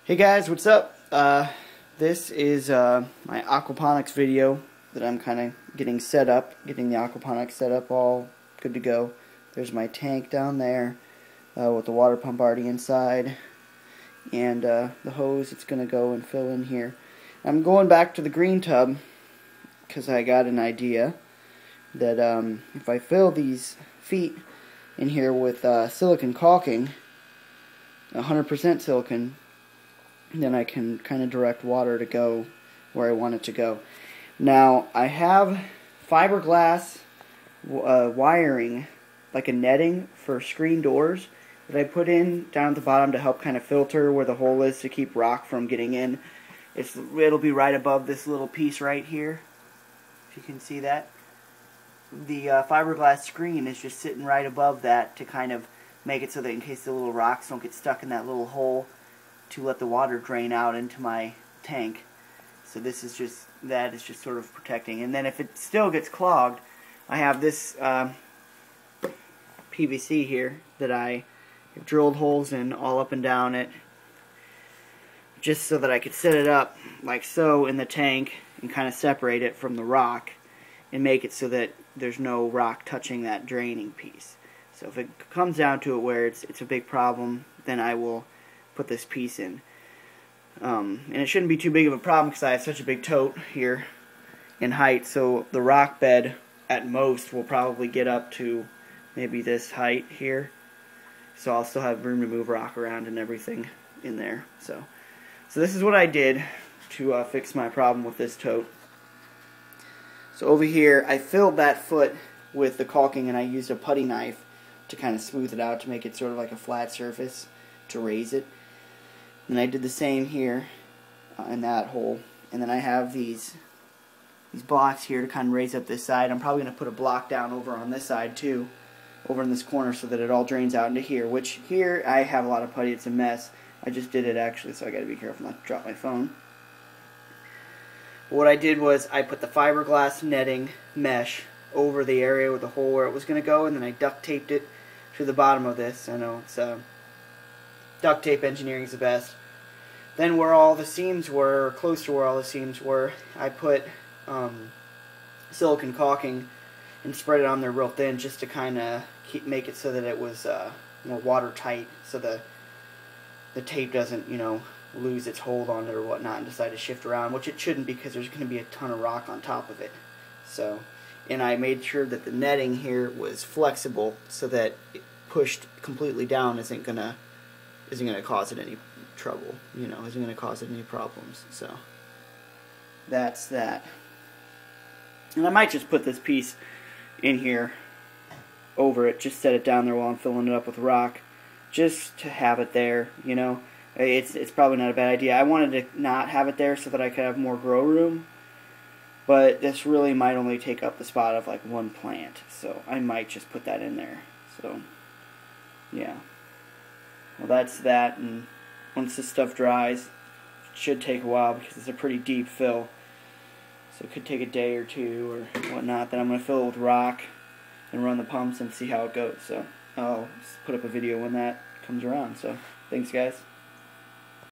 Hey guys, what's up? This is my aquaponics video that I'm kind of getting set up, getting the aquaponics set up all good to go. There's my tank down there with the water pump already inside, and the hose, it's going to go and fill in here. I'm going back to the green tub because I got an idea that if I fill these feet in here with silicone caulking, 100% silicone, then I can kind of direct water to go where I want it to go. Now, I have fiberglass wiring, like a netting for screen doors, that I put in down at the bottom to help kind of filter where the hole is to keep rock from getting in. It'll be right above this little piece right here, if you can see that. The fiberglass screen is just sitting right above that to kind of make it so that in case the little rocks don't get stuck in that little hole, to let the water drain out into my tank. So this is just, that is just sort of protecting. And then if it still gets clogged, I have this PVC here that I have drilled holes in all up and down it, just so that I could set it up like so in the tank and kind of separate it from the rock and make it so that there's no rock touching that draining piece. So if it comes down to it where it's a big problem, then I will put this piece in. And it shouldn't be too big of a problem because I have such a big tote here in height, so the rock bed at most will probably get up to maybe this height here. So I'll still have room to move rock around and everything in there. So this is what I did to fix my problem with this tote. So over here I filled that foot with the caulking, and I used a putty knife to kind of smooth it out to make it sort of like a flat surface to raise it. And I did the same here in that hole. And then I have these blocks here to kind of raise up this side. I'm probably going to put a block down over on this side too, over in this corner, so that it all drains out into here. Which here I have a lot of putty. It's a mess. I just did it actually, so I got to be careful not to drop my phone. But what I did was I put the fiberglass netting mesh over the area with the hole where it was going to go, and then I duct taped it to the bottom of this. I know it's duct tape engineering is the best. Then where all the seams were, or close to where all the seams were, I put silicone caulking and spread it on there real thin, just to kind of make it so that it was more watertight, so the tape doesn't, lose its hold on it or whatnot and decide to shift around, which it shouldn't, because there's going to be a ton of rock on top of it. So, and I made sure that the netting here was flexible so that it pushed completely down isn't gonna cause it any trouble, isn't gonna cause it any problems. So that's that. And I might just put this piece in here over it, just set it down there while I'm filling it up with rock, just to have it there. It's probably not a bad idea. I wanted to not have it there so that I could have more grow room, but this really might only take up the spot of like one plant, so I might just put that in there. So yeah, well, that's that. And once this stuff dries, it should take a while because it's a pretty deep fill, so it could take a day or two or whatnot. Then I'm going to fill it with rock and run the pumps and see how it goes. So I'll put up a video when that comes around. So thanks, guys.